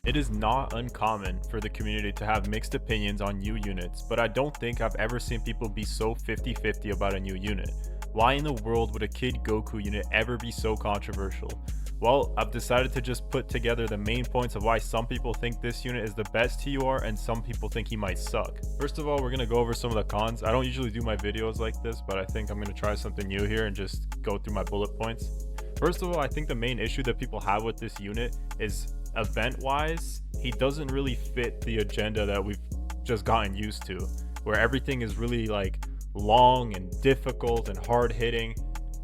It is not uncommon for the community to have mixed opinions on new units, but I don't think I've ever seen people be so 50-50 about a new unit. Why in the world would a Kid Goku unit ever be so controversial? Well, I've decided to just put together the main points of why some people think this unit is the best TUR and some people think he might suck. First of all, we're going to go over some of the cons. I don't usually do my videos like this, but I think I'm going to try something new here and just go through my bullet points. First of all, I think the main issue that people have with this unit is event-wise, he doesn't really fit the agenda that we've just gotten used to, where everything is really like long and difficult and hard-hitting,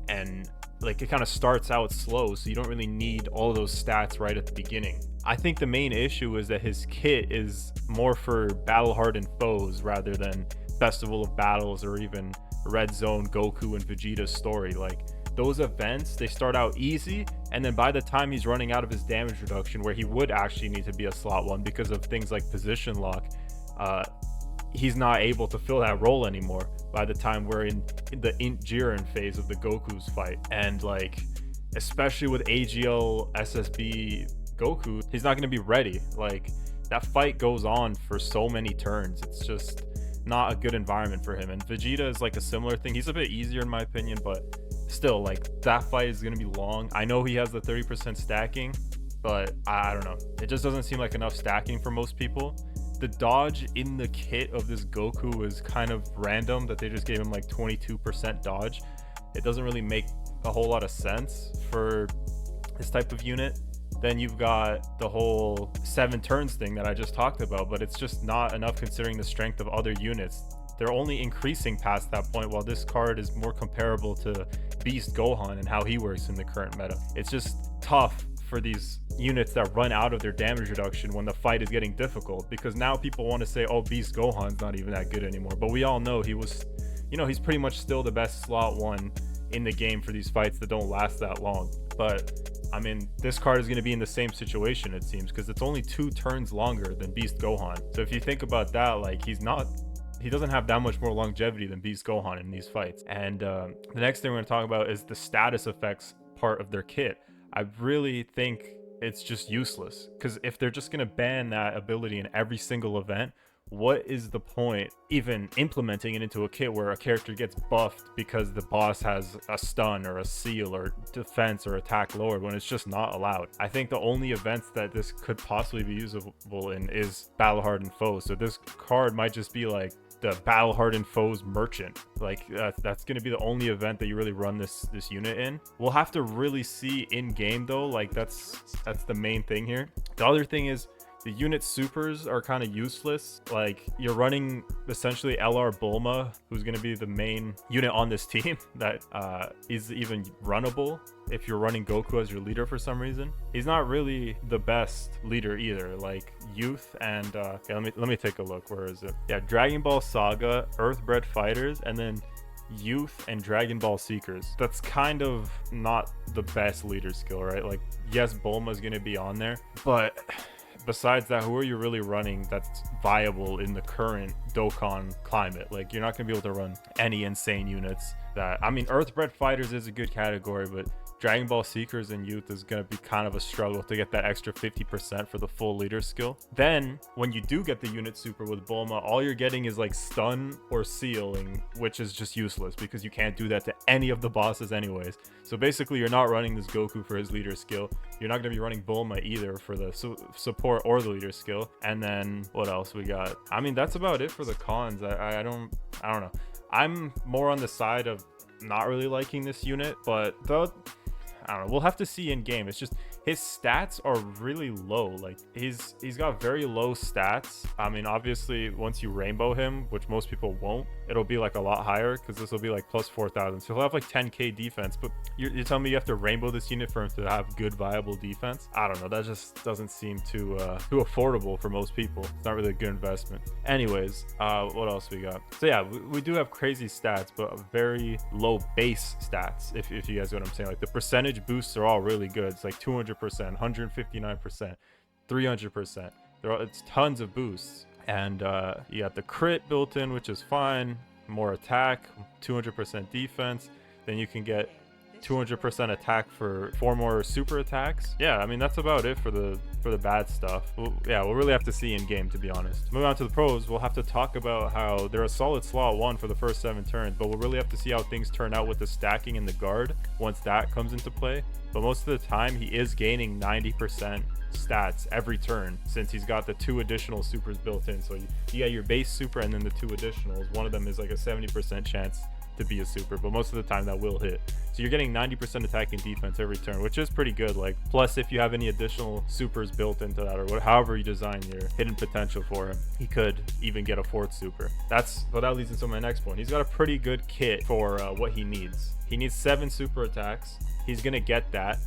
and like it kind of starts out slow, so you don't really need all of those stats right at the beginning. I think the main issue is that his kit is more for battle-hardened foes rather than Festival of Battles or even Red Zone Goku and Vegeta's story. Like, those events, they start out easy, and then by the time he's running out of his damage reduction, where he would actually need to be a slot 1 because of things like position lock, he's not able to fill that role anymore by the time we're in the Int Jiren phase of the Goku's fight. And like, especially with AGL SSB Goku, he's not going to be ready. Like, that fight goes on for so many turns. It's just not a good environment for him. And Vegeta is like a similar thing. He's a bit easier in my opinion, but still, like, that fight is going to be long. I know he has the 30% stacking, but I don't know. It just doesn't seem like enough stacking for most people. The dodge in the kit of this Goku is kind of random, that they just gave him like 22% dodge. It doesn't really make a whole lot of sense for this type of unit. Then you've got the whole 7 turns thing that I just talked about, but it's just not enough considering the strength of other units. They're only increasing past that point, while this card is more comparable to Beast Gohan and how he works in the current meta. It's just tough for these units that run out of their damage reduction when the fight is getting difficult, because now people want to say, oh, Beast Gohan's not even that good anymore. But we all know he was, you know, he's pretty much still the best slot 1 in the game for these fights that don't last that long. But I mean, this card is going to be in the same situation, it seems, because it's only 2 turns longer than Beast Gohan. So if you think about that, like, he doesn't have that much more longevity than Beast Gohan in these fights. And the next thing we're going to talk about is the status effects part of their kit. I really think it's just useless, because if they're just going to ban that ability in every single event, what is the point even implementing it into a kit where a character gets buffed because the boss has a stun or a seal or defense or attack lowered, when it's just not allowed? I think the only events that this could possibly be usable in is battle hardened foes. So this card might just be like the battle hardened foes merchant. Like, that's going to be the only event that you really run this unit in. We'll have to really see in game though. Like, that's the main thing here. The other thing is, the unit supers are kind of useless. Like, you're running essentially LR Bulma, who's going to be the main unit on this team that is even runnable if you're running Goku as your leader for some reason. He's not really the best leader either. Like, Youth and okay, let me take a look. Where is it? Yeah, Dragon Ball Saga, Earthbred Fighters, and then Youth and Dragon Ball Seekers. That's kind of not the best leader skill, right? Like, yes, Bulma's going to be on there, but besides that, who are you really running that's viable in the current Dokkan climate? Like, you're not going to be able to run any insane units that, I mean, Earthbred Fighters is a good category, but Dragon Ball Seekers and Youth is going to be kind of a struggle to get that extra 50% for the full leader skill. Then when you do get the unit super with Bulma, all you're getting is like stun or sealing, which is just useless because you can't do that to any of the bosses anyways. So basically, you're not running this Goku for his leader skill. You're not going to be running Bulma either for the support or the leader skill. And then what else we got? I mean, that's about it for the cons. I don't know. I'm more on the side of not really liking this unit, but though, I don't know, we'll have to see in game. It's just his stats are really low. Like, he's got very low stats. I mean, obviously once you rainbow him, which most people won't, it'll be like a lot higher, because this will be like plus 4,000, so he'll have like 10k defense. But you're telling me you have to rainbow this unit for him to have good viable defense? I don't know, that just doesn't seem too affordable for most people. It's not really a good investment. Anyways, what else we got? So yeah, we do have crazy stats, but very low base stats, if you guys know what I'm saying. Like, the percentage boosts are all really good. It's like 200%, 159%, 300%. It's tons of boosts. And you got the crit built in, which is fine. More attack, 200% defense. Then you can get 200% attack for 4 more super attacks. Yeah, I mean, that's about it for the bad stuff. We'll really have to see in game, to be honest. Moving on to the pros, we'll have to talk about how they're a solid slot 1 for the first 7 turns, but we'll really have to see how things turn out with the stacking and the guard once that comes into play. But most of the time, he is gaining 90% stats every turn since he's got the 2 additional supers built in. So you get your base super and then the 2 additionals. One of them is like a 70% chance to be a super, but most of the time that will hit. So you're getting 90% attack and defense every turn, which is pretty good. Like, plus if you have any additional supers built into that, or however you design your hidden potential for him, he could even get a 4th super. Well, that leads into my next point. He's got a pretty good kit for what he needs. He needs 7 super attacks. He's gonna get that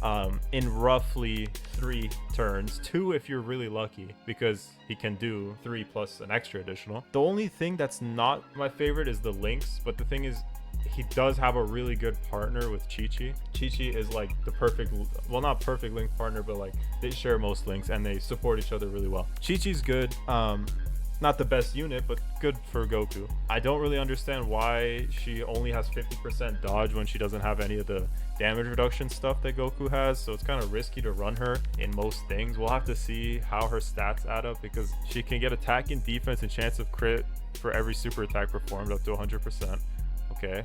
in roughly 3 turns, 2 if you're really lucky, because he can do 3 plus an extra additional. The only thing that's not my favorite is the links, but the thing is, he does have a really good partner with Chi-Chi. Chi-Chi is like the perfect, well, not perfect link partner, but like they share most links and they support each other really well. Chi-Chi's good. Not the best unit, but good for Goku. I don't really understand why she only has 50% dodge when she doesn't have any of the damage reduction stuff that Goku has, so it's kind of risky to run her in most things. We'll have to see how her stats add up, because she can get attack and defense and chance of crit for every super attack performed up to 100%. Okay,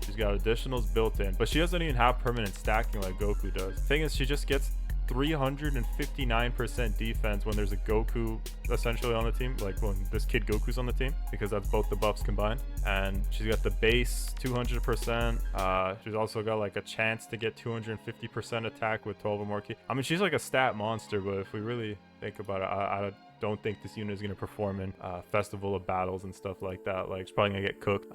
she's got additionals built in, but she doesn't even have permanent stacking like Goku does. The thing is, she just gets 359% defense when there's a Goku essentially on the team, like when this kid Goku's on the team, because that's both the buffs combined. And she's got the base 200%. She's also got like a chance to get 250% attack with 12 or more key. I mean, she's like a stat monster, but if we really think about it, I don't think this unit is going to perform in Festival of Battles and stuff like that. Like, it's probably going to get cooked,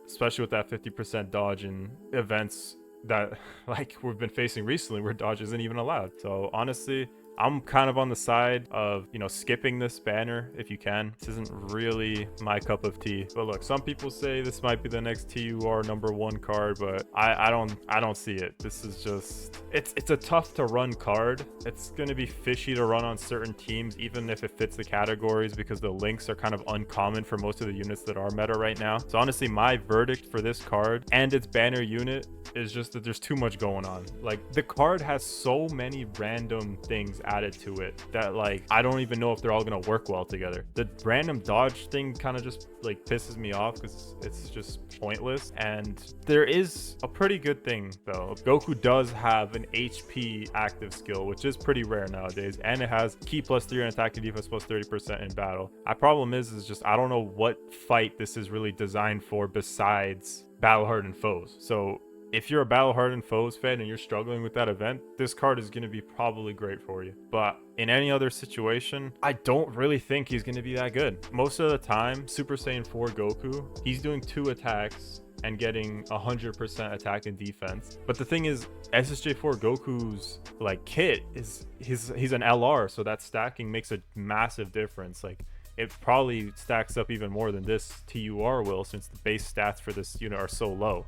especially with that 50% dodge in events that like we've been facing recently where dodge isn't even allowed. So honestly, I'm kind of on the side of, you know, skipping this banner if you can. This isn't really my cup of tea. But look, some people say this might be the next TUR #1 card, but I don't see it. This is just, it's a tough to run card. It's going to be fishy to run on certain teams, even if it fits the categories, because the links are kind of uncommon for most of the units that are meta right now. So honestly, my verdict for this card and its banner unit is just that there's too much going on. Like, the card has so many random things added to it that, like, I don't even know if they're all gonna work well together. The random dodge thing kind of just like pisses me off because it's just pointless. And there is a pretty good thing though. Goku does have an HP active skill, which is pretty rare nowadays, and it has key +3 and attack and defense +30% in battle. My problem is just I don't know what fight this is really designed for besides battle hardened foes. So if you're a battle hardened foes fan and you're struggling with that event, this card is going to be probably great for you. But in any other situation, I don't really think he's going to be that good. Most of the time, Super Saiyan 4 Goku, he's doing 2 attacks and getting 100% attack and defense. But the thing is, SSJ4 Goku's like kit is he's an LR, so that stacking makes a massive difference. Like, it probably stacks up even more than this TUR will, since the base stats for this unit are so low.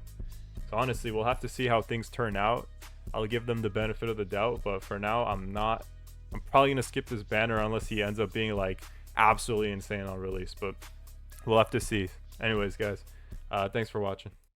So honestly, we'll have to see how things turn out. I'll give them the benefit of the doubt, but for now, I'm probably gonna skip this banner unless he ends up being like absolutely insane on release, but we'll have to see. Anyways, guys, thanks for watching.